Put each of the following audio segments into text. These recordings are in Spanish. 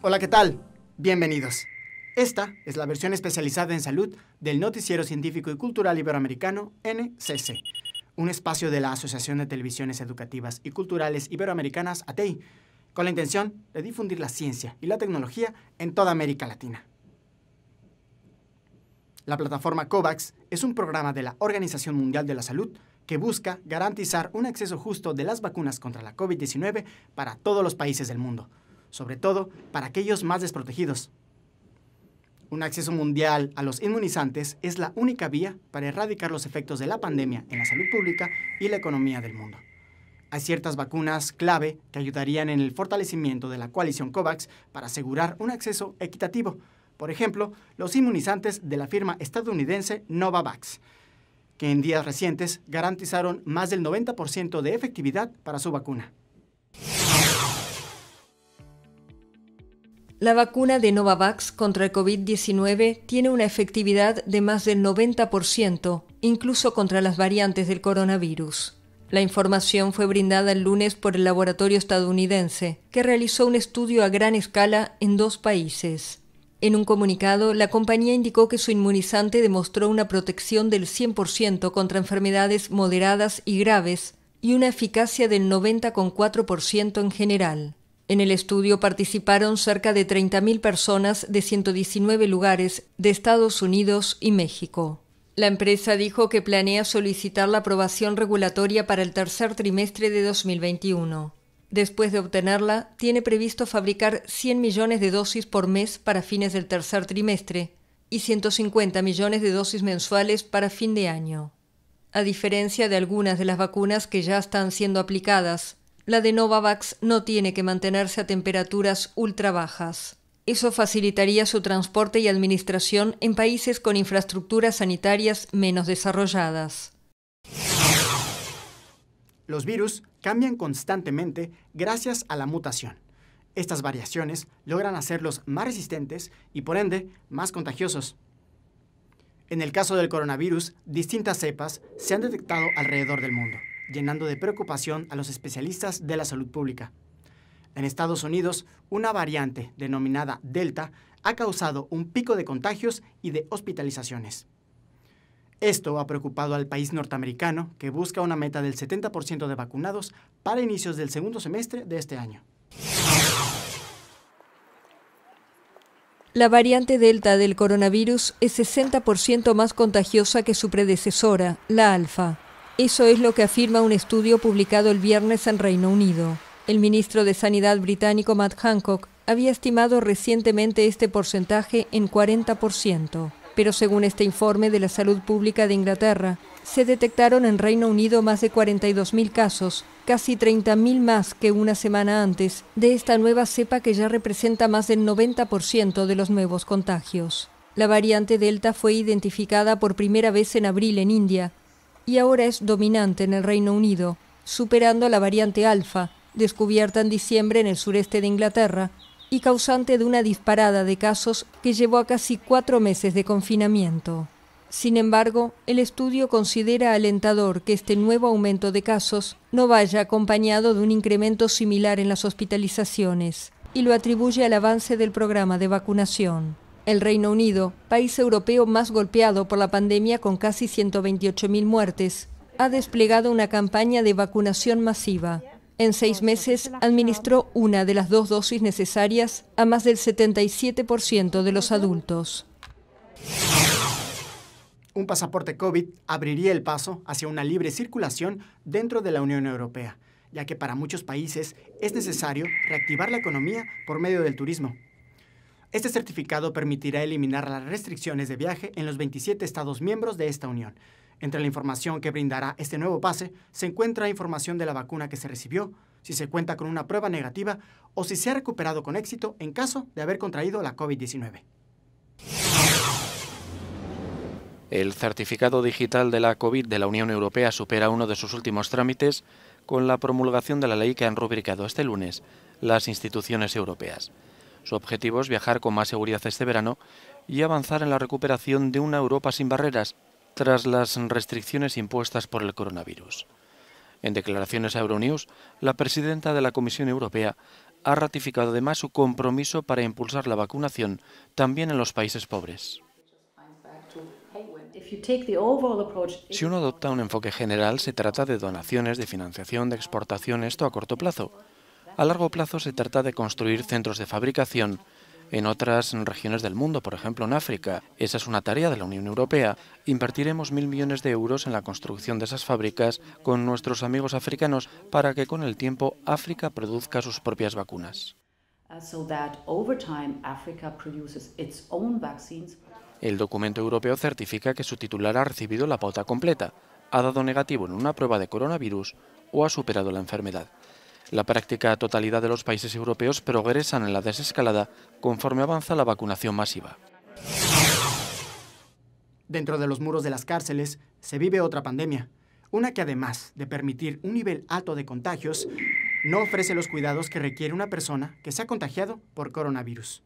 Hola, ¿qué tal? Bienvenidos. Esta es la versión especializada en salud del Noticiero Científico y Cultural Iberoamericano, NCC, un espacio de la Asociación de Televisiones Educativas y Culturales Iberoamericanas, ATEI, con la intención de difundir la ciencia y la tecnología en toda América Latina. La plataforma COVAX es un programa de la Organización Mundial de la Salud que busca garantizar un acceso justo de las vacunas contra la COVID-19 para todos los países del mundo, sobre todo para aquellos más desprotegidos. Un acceso mundial a los inmunizantes es la única vía para erradicar los efectos de la pandemia en la salud pública y la economía del mundo. Hay ciertas vacunas clave que ayudarían en el fortalecimiento de la coalición COVAX para asegurar un acceso equitativo. Por ejemplo, los inmunizantes de la firma estadounidense Novavax, que en días recientes garantizaron más del 90% de efectividad para su vacuna. La vacuna de Novavax contra el COVID-19 tiene una efectividad de más del 90%, incluso contra las variantes del coronavirus. La información fue brindada el lunes por el laboratorio estadounidense, que realizó un estudio a gran escala en 2 países. En un comunicado, la compañía indicó que su inmunizante demostró una protección del 100% contra enfermedades moderadas y graves y una eficacia del 90,4% en general. En el estudio participaron cerca de 30.000 personas de 119 lugares de Estados Unidos y México. La empresa dijo que planea solicitar la aprobación regulatoria para el tercer trimestre de 2021. Después de obtenerla, tiene previsto fabricar 100 millones de dosis por mes para fines del tercer trimestre y 150 millones de dosis mensuales para fin de año. A diferencia de algunas de las vacunas que ya están siendo aplicadas, la de Novavax no tiene que mantenerse a temperaturas ultra bajas. Eso facilitaría su transporte y administración en países con infraestructuras sanitarias menos desarrolladas. Los virus cambian constantemente gracias a la mutación. Estas variaciones logran hacerlos más resistentes y, por ende, más contagiosos. En el caso del coronavirus, distintas cepas se han detectado alrededor del mundo, llenando de preocupación a los especialistas de la salud pública. En Estados Unidos, una variante denominada Delta ha causado un pico de contagios y de hospitalizaciones. Esto ha preocupado al país norteamericano, que busca una meta del 70% de vacunados para inicios del segundo semestre de este año. La variante Delta del coronavirus es 60% más contagiosa que su predecesora, la Alfa. Eso es lo que afirma un estudio publicado el viernes en Reino Unido. El ministro de Sanidad británico Matt Hancock había estimado recientemente este porcentaje en 40%. Pero según este informe de la Salud Pública de Inglaterra, se detectaron en Reino Unido más de 42.000 casos, casi 30.000 más que una semana antes, de esta nueva cepa que ya representa más del 90% de los nuevos contagios. La variante Delta fue identificada por primera vez en abril en India y ahora es dominante en el Reino Unido, superando a la variante Alfa, descubierta en diciembre en el sureste de Inglaterra, y causante de una disparada de casos que llevó a casi 4 meses de confinamiento. Sin embargo, el estudio considera alentador que este nuevo aumento de casos no vaya acompañado de un incremento similar en las hospitalizaciones, y lo atribuye al avance del programa de vacunación. El Reino Unido, país europeo más golpeado por la pandemia con casi 128.000 muertes, ha desplegado una campaña de vacunación masiva. En 6 meses administró una de las 2 dosis necesarias a más del 77% de los adultos. Un pasaporte COVID abriría el paso hacia una libre circulación dentro de la Unión Europea, ya que para muchos países es necesario reactivar la economía por medio del turismo. Este certificado permitirá eliminar las restricciones de viaje en los 27 Estados miembros de esta unión. Entre la información que brindará este nuevo pase se encuentra información de la vacuna que se recibió, si se cuenta con una prueba negativa o si se ha recuperado con éxito en caso de haber contraído la COVID-19. El certificado digital de la COVID de la Unión Europea supera uno de sus últimos trámites con la promulgación de la ley que han rubricado este lunes las instituciones europeas. Su objetivo es viajar con más seguridad este verano y avanzar en la recuperación de una Europa sin barreras tras las restricciones impuestas por el coronavirus. En declaraciones a Euronews, la presidenta de la Comisión Europea ha ratificado además su compromiso para impulsar la vacunación también en los países pobres. Si uno adopta un enfoque general, se trata de donaciones, de financiación, de exportación, esto a corto plazo. A largo plazo se trata de construir centros de fabricación en otras regiones del mundo, por ejemplo en África. Esa es una tarea de la Unión Europea. Invertiremos 1.000 millones de euros en la construcción de esas fábricas con nuestros amigos africanos para que con el tiempo África produzca sus propias vacunas. El documento europeo certifica que su titular ha recibido la pauta completa, ha dado negativo en una prueba de coronavirus o ha superado la enfermedad. La práctica totalidad de los países europeos progresan en la desescalada conforme avanza la vacunación masiva. Dentro de los muros de las cárceles se vive otra pandemia, una que además de permitir un nivel alto de contagios, no ofrece los cuidados que requiere una persona que se ha contagiado por coronavirus.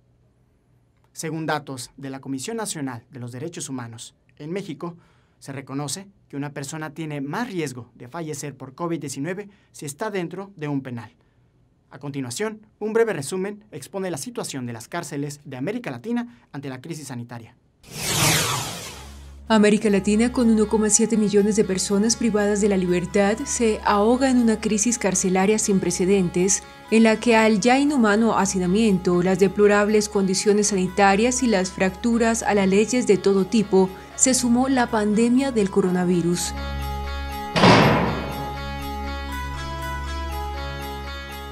Según datos de la Comisión Nacional de los Derechos Humanos, en México, se reconoce que una persona tiene más riesgo de fallecer por COVID-19 si está dentro de un penal. A continuación, un breve resumen expone la situación de las cárceles de América Latina ante la crisis sanitaria. América Latina, con 1,7 millones de personas privadas de la libertad, se ahoga en una crisis carcelaria sin precedentes, en la que al ya inhumano hacinamiento, las deplorables condiciones sanitarias y las fracturas a las leyes de todo tipo, se sumó la pandemia del coronavirus.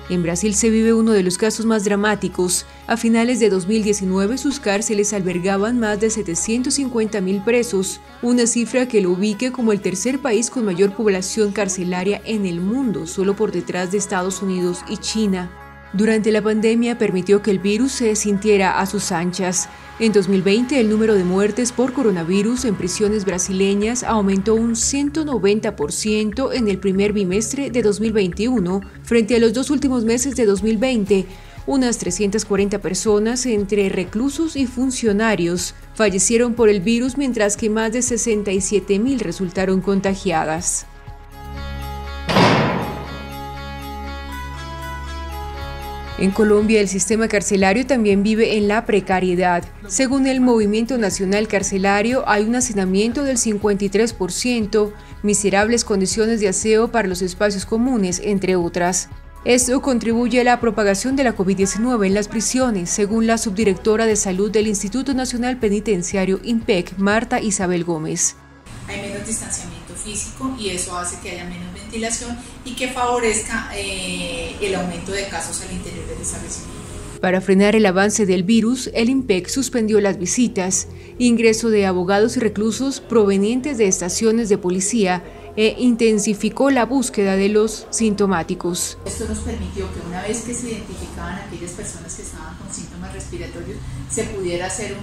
En Brasil se vive uno de los casos más dramáticos. A finales de 2019, sus cárceles albergaban más de 750.000 presos, una cifra que lo ubique como el tercer país con mayor población carcelaria en el mundo, solo por detrás de Estados Unidos y China. Durante la pandemia permitió que el virus se sintiera a sus anchas. En 2020, el número de muertes por coronavirus en prisiones brasileñas aumentó un 190% en el primer bimestre de 2021 frente a los 2 últimos meses de 2020. Unas 340 personas, entre reclusos y funcionarios, fallecieron por el virus, mientras que más de 67.000 resultaron contagiadas. En Colombia, el sistema carcelario también vive en la precariedad. Según el Movimiento Nacional Carcelario, hay un hacinamiento del 53%, miserables condiciones de aseo para los espacios comunes, entre otras. Esto contribuye a la propagación de la COVID-19 en las prisiones, según la subdirectora de Salud del Instituto Nacional Penitenciario INPEC, Marta Isabel Gómez. Hay menos distanciamiento físico y eso hace que haya menos ventilación y que favorezca el aumento de casos al interior del establecimiento. Para frenar el avance del virus, el INPEC suspendió las visitas, ingreso de abogados y reclusos provenientes de estaciones de policía e intensificó la búsqueda de los sintomáticos. Esto nos permitió que una vez que se identificaban aquellas personas que estaban con síntomas respiratorios, se pudiera hacer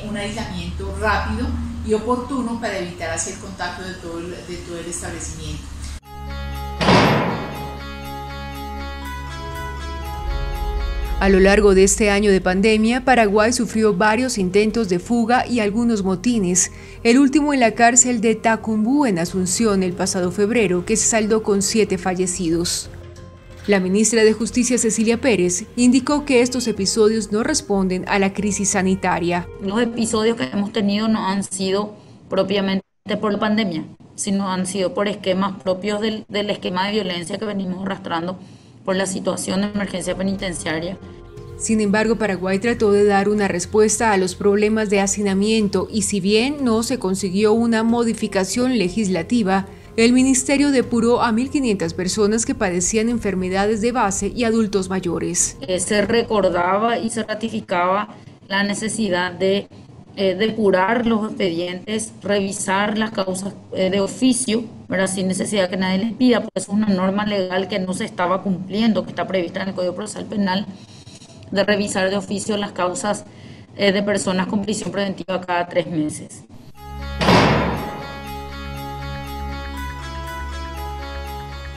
un aislamiento rápido y oportuno para evitar así el contagio de todo el establecimiento. A lo largo de este año de pandemia, Paraguay sufrió varios intentos de fuga y algunos motines, el último en la cárcel de Tacumbú en Asunción el pasado febrero, que se saldó con 7 fallecidos. La ministra de Justicia, Cecilia Pérez, indicó que estos episodios no responden a la crisis sanitaria. Los episodios que hemos tenido no han sido propiamente por la pandemia, sino han sido por esquemas propios del esquema de violencia que venimos arrastrando por la situación de emergencia penitenciaria. Sin embargo, Paraguay trató de dar una respuesta a los problemas de hacinamiento y si bien no se consiguió una modificación legislativa, el ministerio depuró a 1.500 personas que padecían enfermedades de base y adultos mayores. Se recordaba y se ratificaba la necesidad de depurar los expedientes, revisar las causas de oficio, pero sin necesidad que nadie les pida, porque es una norma legal que no se estaba cumpliendo, que está prevista en el Código Procesal Penal, de revisar de oficio las causas de personas con prisión preventiva cada 3 meses.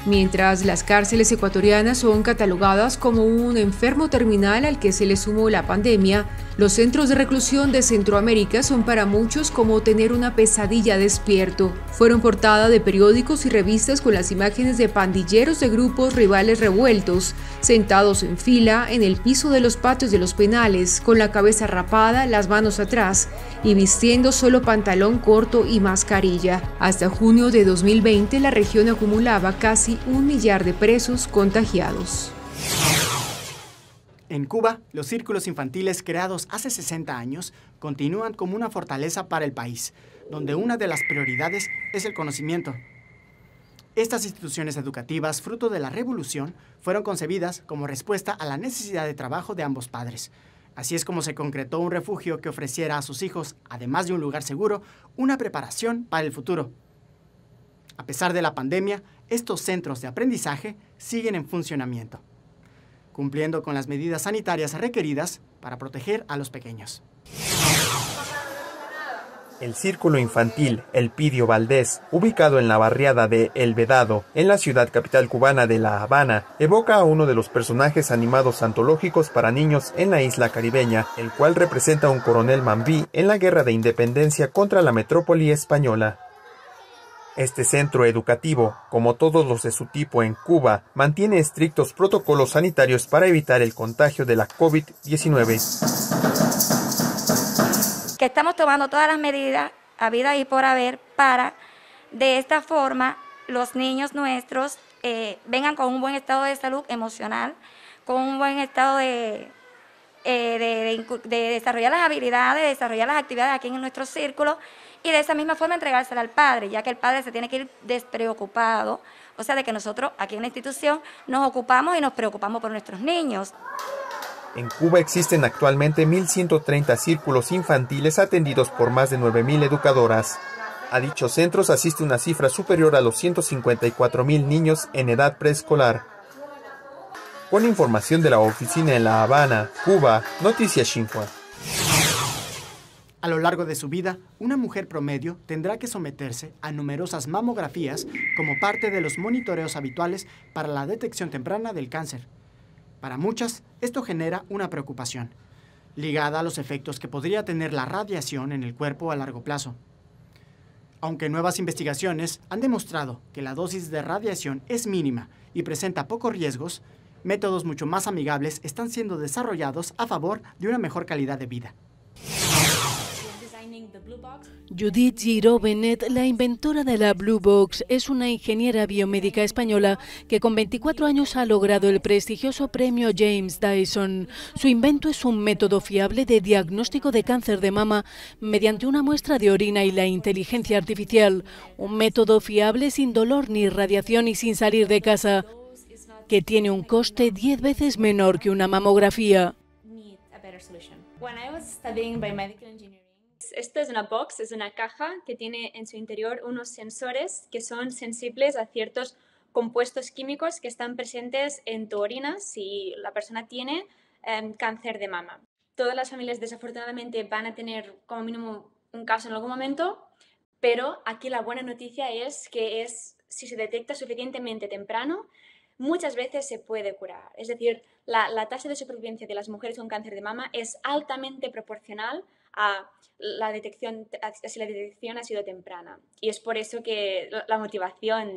Mientras las cárceles ecuatorianas son catalogadas como un enfermo terminal al que se le sumó la pandemia, los centros de reclusión de Centroamérica son para muchos como tener una pesadilla despierto. Fueron portada de periódicos y revistas con las imágenes de pandilleros de grupos rivales revueltos, sentados en fila en el piso de los patios de los penales, con la cabeza rapada, las manos atrás y vistiendo solo pantalón corto y mascarilla. Hasta junio de 2020 la región acumulaba casi 1 millar de presos contagiados. En Cuba, los círculos infantiles creados hace 60 años continúan como una fortaleza para el país, donde una de las prioridades es el conocimiento. Estas instituciones educativas, fruto de la revolución, fueron concebidas como respuesta a la necesidad de trabajo de ambos padres. Así es como se concretó un refugio que ofreciera a sus hijos, además de un lugar seguro, una preparación para el futuro. A pesar de la pandemia, estos centros de aprendizaje siguen en funcionamiento, cumpliendo con las medidas sanitarias requeridas para proteger a los pequeños. El Círculo Infantil Elpidio Valdés, ubicado en la barriada de El Vedado, en la ciudad capital cubana de La Habana, evoca a uno de los personajes animados antológicos para niños en la isla caribeña, el cual representa a un coronel Mambí en la guerra de independencia contra la metrópoli española. Este centro educativo, como todos los de su tipo en Cuba, mantiene estrictos protocolos sanitarios para evitar el contagio de la COVID-19. Que estamos tomando todas las medidas habidas y por haber para, de esta forma, los niños nuestros vengan con un buen estado de salud emocional, con un buen estado de desarrollar las habilidades, de desarrollar las actividades aquí en nuestro círculo y de esa misma forma entregársela al padre, ya que el padre se tiene que ir despreocupado, o sea, de que nosotros aquí en la institución nos ocupamos y nos preocupamos por nuestros niños. En Cuba existen actualmente 1.130 círculos infantiles atendidos por más de 9.000 educadoras. A dichos centros asiste una cifra superior a los 154.000 niños en edad preescolar. Con información de la oficina en La Habana, Cuba, Noticias Xinhua. A lo largo de su vida, una mujer promedio tendrá que someterse a numerosas mamografías como parte de los monitoreos habituales para la detección temprana del cáncer. Para muchas, esto genera una preocupación, ligada a los efectos que podría tener la radiación en el cuerpo a largo plazo. Aunque nuevas investigaciones han demostrado que la dosis de radiación es mínima y presenta pocos riesgos, métodos mucho más amigables están siendo desarrollados a favor de una mejor calidad de vida. Judith Giró Benet, la inventora de la Blue Box, es una ingeniera biomédica española que con 24 años ha logrado el prestigioso premio James Dyson. Su invento es un método fiable de diagnóstico de cáncer de mama mediante una muestra de orina y la inteligencia artificial. Un método fiable sin dolor ni radiación y sin salir de casa, que tiene un coste 10 veces menor que una mamografía. Esto es una box, es una caja que tiene en su interior unos sensores que son sensibles a ciertos compuestos químicos que están presentes en tu orina si la persona tiene cáncer de mama. Todas las familias desafortunadamente van a tener como mínimo un caso en algún momento, pero aquí la buena noticia es que si se detecta suficientemente temprano, muchas veces se puede curar. Es decir, la tasa de supervivencia de las mujeres con cáncer de mama es altamente proporcional a la detección, si la detección ha sido temprana. Y es por eso que la motivación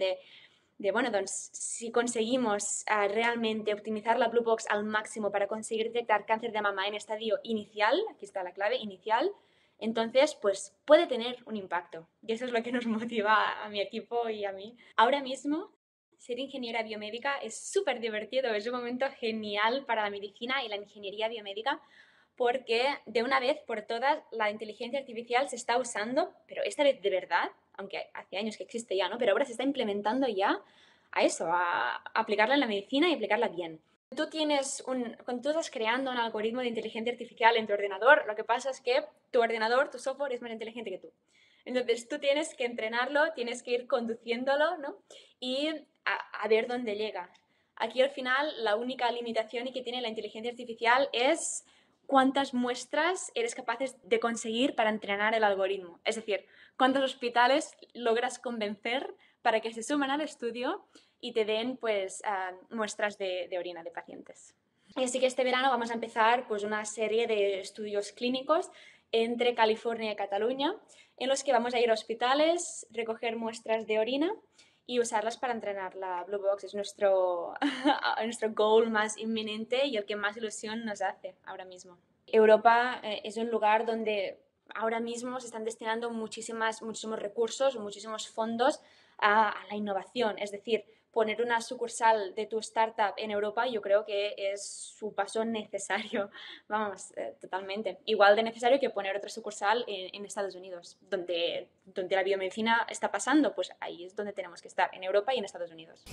bueno, doncs, si conseguimos realmente optimizar la Blue Box al máximo para conseguir detectar cáncer de mama en estadio inicial, aquí está la clave, inicial, entonces pues puede tener un impacto. Y eso es lo que nos motiva a mi equipo y a mí. Ahora mismo, ser ingeniera biomédica es súper divertido, es un momento genial para la medicina y la ingeniería biomédica, porque de una vez por todas la inteligencia artificial se está usando, pero esta vez de verdad, aunque hace años que existe ya, ¿no? Pero ahora se está implementando ya a aplicarla en la medicina y aplicarla bien. Cuando tú estás creando un algoritmo de inteligencia artificial en tu ordenador, lo que pasa es que tu ordenador, tu software es más inteligente que tú. Entonces tú tienes que entrenarlo, tienes que ir conduciéndolo, ¿no? Y a ver dónde llega. Aquí al final la única limitación que tiene la inteligencia artificial es cuántas muestras eres capaces de conseguir para entrenar el algoritmo. Es decir, cuántos hospitales logras convencer para que se sumen al estudio y te den pues, muestras de orina de pacientes. Y así que este verano vamos a empezar pues, una serie de estudios clínicos entre California y Cataluña, en los que vamos a ir a hospitales, recoger muestras de orina y usarlas para entrenar. La Blue Box es nuestro goal más inminente y el que más ilusión nos hace ahora mismo. Europa es un lugar donde ahora mismo se están destinando muchísimos recursos, muchísimos fondos a la innovación. Es decir, poner una sucursal de tu startup en Europa yo creo que es su paso necesario, vamos, totalmente. Igual de necesario que poner otra sucursal en Estados Unidos, donde la biomedicina está pasando, pues ahí es donde tenemos que estar, en Europa y en Estados Unidos.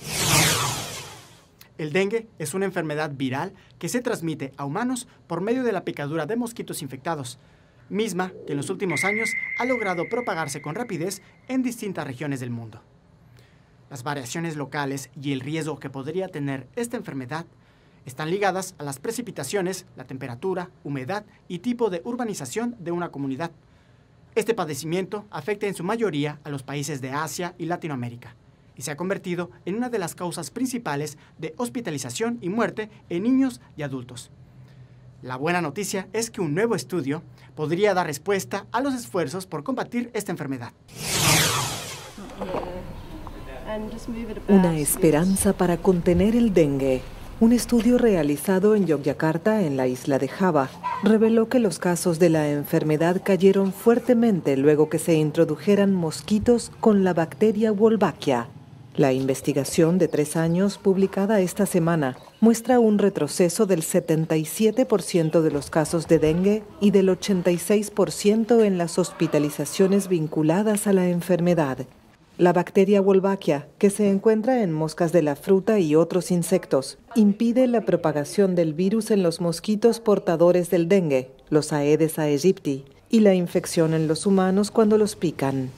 El dengue es una enfermedad viral que se transmite a humanos por medio de la picadura de mosquitos infectados, misma que en los últimos años ha logrado propagarse con rapidez en distintas regiones del mundo. Las variaciones locales y el riesgo que podría tener esta enfermedad están ligadas a las precipitaciones, la temperatura, humedad y tipo de urbanización de una comunidad. Este padecimiento afecta en su mayoría a los países de Asia y Latinoamérica y se ha convertido en una de las causas principales de hospitalización y muerte en niños y adultos. La buena noticia es que un nuevo estudio podría dar respuesta a los esfuerzos por combatir esta enfermedad. Una esperanza para contener el dengue. Un estudio realizado en Yogyakarta, en la isla de Java, reveló que los casos de la enfermedad cayeron fuertemente luego que se introdujeran mosquitos con la bacteria Wolbachia. La investigación de 3 años, publicada esta semana, muestra un retroceso del 77% de los casos de dengue y del 86% en las hospitalizaciones vinculadas a la enfermedad. La bacteria Wolbachia, que se encuentra en moscas de la fruta y otros insectos, impide la propagación del virus en los mosquitos portadores del dengue, los Aedes aegypti, y la infección en los humanos cuando los pican.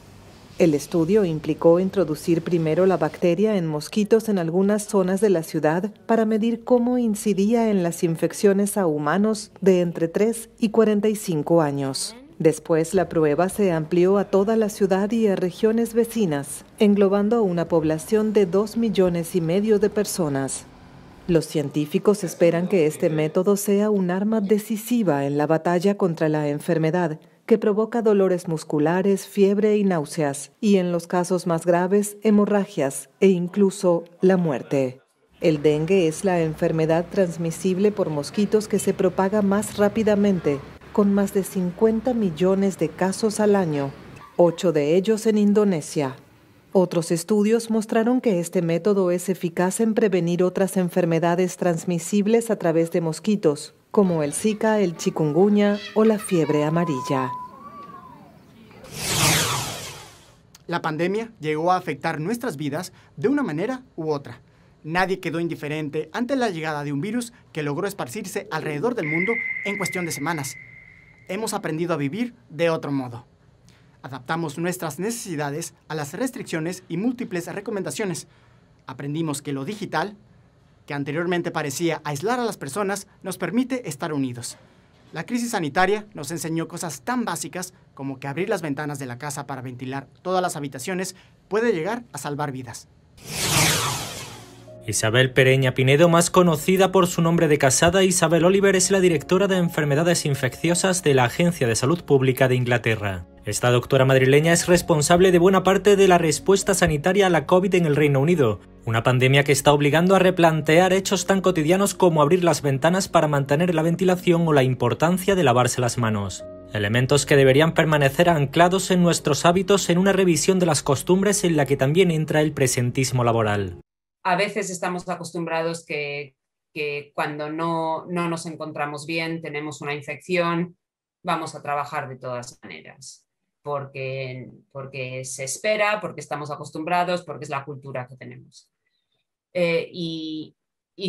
El estudio implicó introducir primero la bacteria en mosquitos en algunas zonas de la ciudad para medir cómo incidía en las infecciones a humanos de entre 3 y 45 años. Después, la prueba se amplió a toda la ciudad y a regiones vecinas, englobando a una población de 2,5 millones de personas. Los científicos esperan que este método sea un arma decisiva en la batalla contra la enfermedad, que provoca dolores musculares, fiebre y náuseas, y en los casos más graves, hemorragias e incluso la muerte. El dengue es la enfermedad transmisible por mosquitos que se propaga más rápidamente, con más de 50 millones de casos al año, 8 de ellos en Indonesia. Otros estudios mostraron que este método es eficaz en prevenir otras enfermedades transmisibles a través de mosquitos, como el Zika, el chikungunya o la fiebre amarilla. La pandemia llegó a afectar nuestras vidas de una manera u otra. Nadie quedó indiferente ante la llegada de un virus que logró esparcirse alrededor del mundo en cuestión de semanas. Hemos aprendido a vivir de otro modo. Adaptamos nuestras necesidades a las restricciones y múltiples recomendaciones. Aprendimos que lo digital, que anteriormente parecía aislar a las personas, nos permite estar unidos. La crisis sanitaria nos enseñó cosas tan básicas como que abrir las ventanas de la casa para ventilar todas las habitaciones puede llegar a salvar vidas. Isabel Pereña Pinedo, más conocida por su nombre de casada, Isabel Oliver, es la directora de enfermedades infecciosas de la Agencia de Salud Pública de Inglaterra. Esta doctora madrileña es responsable de buena parte de la respuesta sanitaria a la COVID en el Reino Unido, una pandemia que está obligando a replantear hechos tan cotidianos como abrir las ventanas para mantener la ventilación o la importancia de lavarse las manos. Elementos que deberían permanecer anclados en nuestros hábitos en una revisión de las costumbres en la que también entra el presentismo laboral. A veces estamos acostumbrados que cuando no nos encontramos bien, tenemos una infección, vamos a trabajar de todas maneras, porque se espera, porque estamos acostumbrados, porque es la cultura que tenemos. Y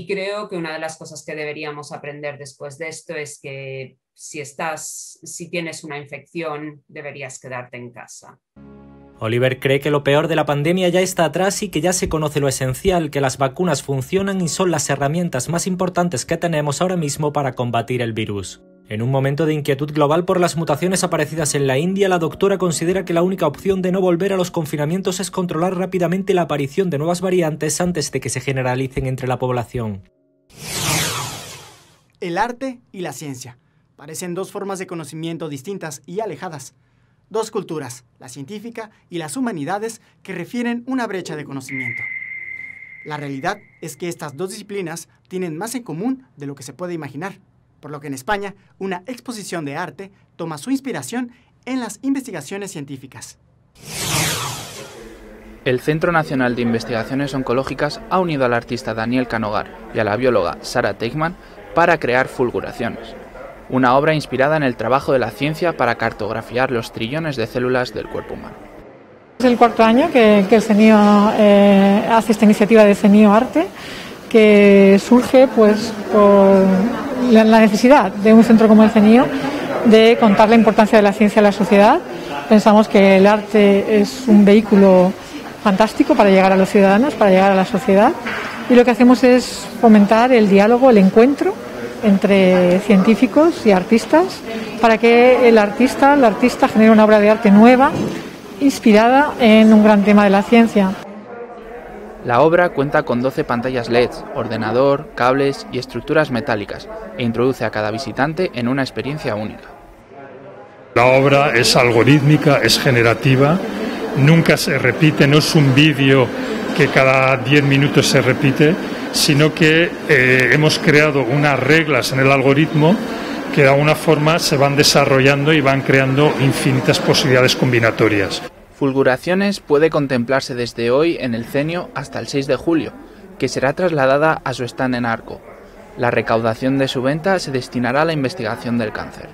creo que una de las cosas que deberíamos aprender después de esto es que si tienes una infección, deberías quedarte en casa. Oliver cree que lo peor de la pandemia ya está atrás y que ya se conoce lo esencial, que las vacunas funcionan y son las herramientas más importantes que tenemos ahora mismo para combatir el virus. En un momento de inquietud global por las mutaciones aparecidas en la India, la doctora considera que la única opción de no volver a los confinamientos es controlar rápidamente la aparición de nuevas variantes antes de que se generalicen entre la población. El arte y la ciencia parecen dos formas de conocimiento distintas y alejadas. Dos culturas, la científica y las humanidades, que refieren una brecha de conocimiento. La realidad es que estas dos disciplinas tienen más en común de lo que se puede imaginar, por lo que en España una exposición de arte toma su inspiración en las investigaciones científicas. El Centro Nacional de Investigaciones Oncológicas ha unido al artista Daniel Canogar y a la bióloga Sara Teichmann para crear Fulguraciones, una obra inspirada en el trabajo de la ciencia para cartografiar los trillones de células del cuerpo humano. Es el cuarto año que el CENIO hace esta iniciativa de CENIO Arte, que surge pues por la necesidad de un centro como el CENIO de contar la importancia de la ciencia a la sociedad. Pensamos que el arte es un vehículo fantástico para llegar a los ciudadanos, para llegar a la sociedad, y lo que hacemos es fomentar el diálogo, el encuentro entre científicos y artistas para que el artista genere una obra de arte nueva, inspirada en un gran tema de la ciencia. La obra cuenta con 12 pantallas LED, ordenador, cables y estructuras metálicas e introduce a cada visitante en una experiencia única. La obra es algorítmica, es generativa, nunca se repite, no es un vídeo que cada 10 minutos se repite, sino que hemos creado unas reglas en el algoritmo que de alguna forma se van desarrollando y van creando infinitas posibilidades combinatorias. Fulguraciones puede contemplarse desde hoy en el CENIO hasta el 6 de julio, que será trasladada a su stand en Arco. La recaudación de su venta se destinará a la investigación del cáncer.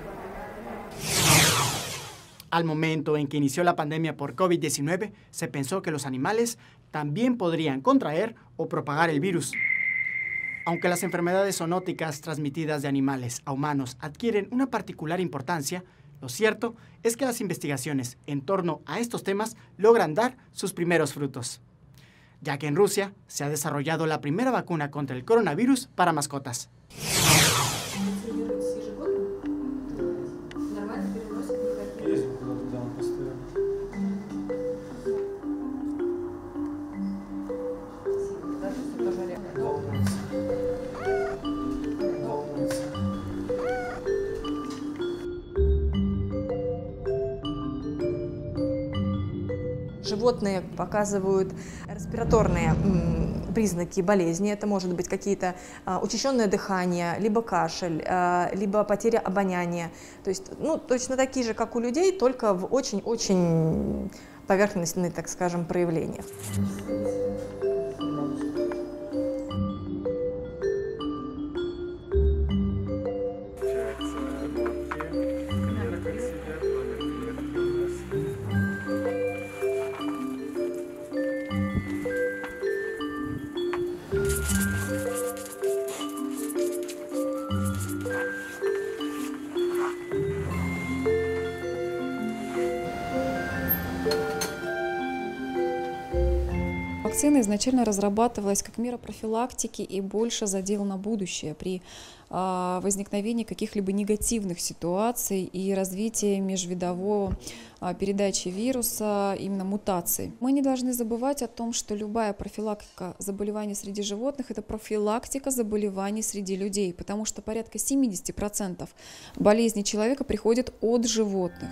Al momento en que inició la pandemia por COVID-19, se pensó que los animales también podrían contraer o propagar el virus. Aunque las enfermedades zoonóticas transmitidas de animales a humanos adquieren una particular importancia, lo cierto es que las investigaciones en torno a estos temas logran dar sus primeros frutos, ya que en Rusia se ha desarrollado la primera vacuna contra el coronavirus para mascotas. Животные показывают респираторные признаки болезни. Это может быть какие-то учащенное дыхание, либо кашель, либо потеря обоняния. То есть, точно такие же, как у людей, только в очень-очень поверхностных, так скажем, проявлениях. Вакцина изначально разрабатывалась как мера профилактики и больше задел на будущее при возникновении каких-либо негативных ситуаций и развитии межвидовой передачи вируса, именно мутаций. Мы не должны забывать о том, что любая профилактика заболеваний среди животных – это профилактика заболеваний среди людей, потому что порядка 70% болезней человека приходит от животных.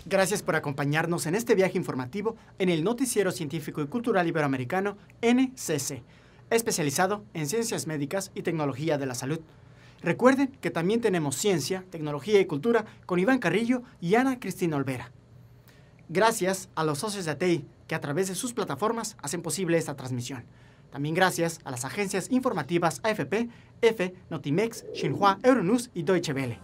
Gracias por acompañarnos en este viaje informativo en el Noticiero Científico y Cultural Iberoamericano NCC, especializado en ciencias médicas y tecnología de la salud. Recuerden que también tenemos Ciencia, Tecnología y Cultura con Iván Carrillo y Ana Cristina Olvera. Gracias a los socios de ATEI que a través de sus plataformas hacen posible esta transmisión. También gracias a las agencias informativas AFP, EFE, Notimex, Xinhua, Euronews y Deutsche Welle.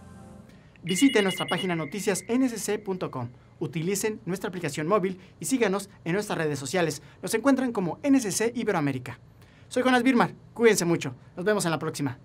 Visiten nuestra página noticiasnsc.com, utilicen nuestra aplicación móvil y síganos en nuestras redes sociales. Nos encuentran como NSC Iberoamérica. Soy Jonas Birmar, cuídense mucho. Nos vemos en la próxima.